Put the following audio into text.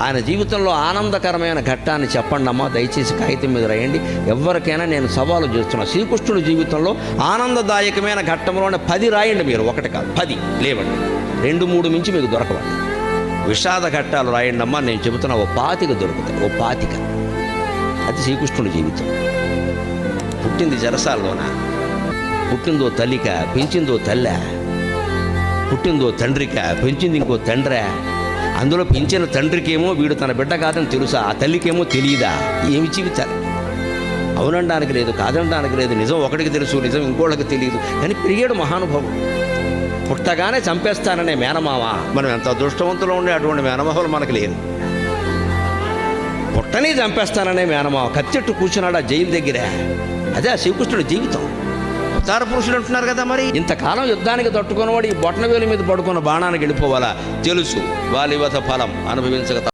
ఆయన జీవితంలో ఆనందకరమైన ఘట్టాన్ని చెప్పండి అమ్మా, దయచేసి కాగితం మీద రాయండి. ఎవరికైనా నేను సవాలు చేస్తున్నా. శ్రీకృష్ణుడి జీవితంలో ఆనందదాయకమైన ఘట్టంలోనే 10 రాయండి. మీరు 1 కాదు 10 లేవండి. 2, 3 మించి మీకు దొరకవండి. విషాద ఘట్టాలు రాయండి అమ్మా, నేను చెబుతున్నా 25 దొరుకుతాయి. 25. అది శ్రీకృష్ణుడి జీవితం. పుట్టింది జరసాల్లోన, పుట్టిందో తల్లిక, పెంచిందో తల్లె, పుట్టిందో తండ్రిక, పెంచింది ఇంకో తండ్రే. అందులో పెంచిన తండ్రికేమో వీడు తన బిడ్డ కాదని తెలుసా, ఆ తల్లికేమో తెలియదా? ఏమి జీవితాలు? అవునడానికి లేదు, కాదనడానికి లేదు. నిజం ఒకటికి తెలుసు, నిజం ఇంకోళ్ళకి తెలియదు. కానీ పెరిగాడు మహానుభావుడు. పుట్టగానే చంపేస్తాననే మేనమావ. మనం ఎంత అదృష్టవంతులు ఉండే అటువంటి మేనమావలు మనకు లేదు. పుట్టని చంపేస్తాననే మేనమావ కత్తెట్టు కూర్చున్నాడు ఆ జైలు దగ్గర. అదే ఆ శ్రీకృష్ణుడి జీవితం. అవతార పురుషుడు అంటున్నారు కదా. మరి ఇంతకాలం యుద్ధానికి తట్టుకున్నవాడు ఈ బొట్టనవేలు మీద పడుకున్న బాణానికి వెళ్ళిపోవాలా? తెలుసు వాలివత ఫలం అనుభవించక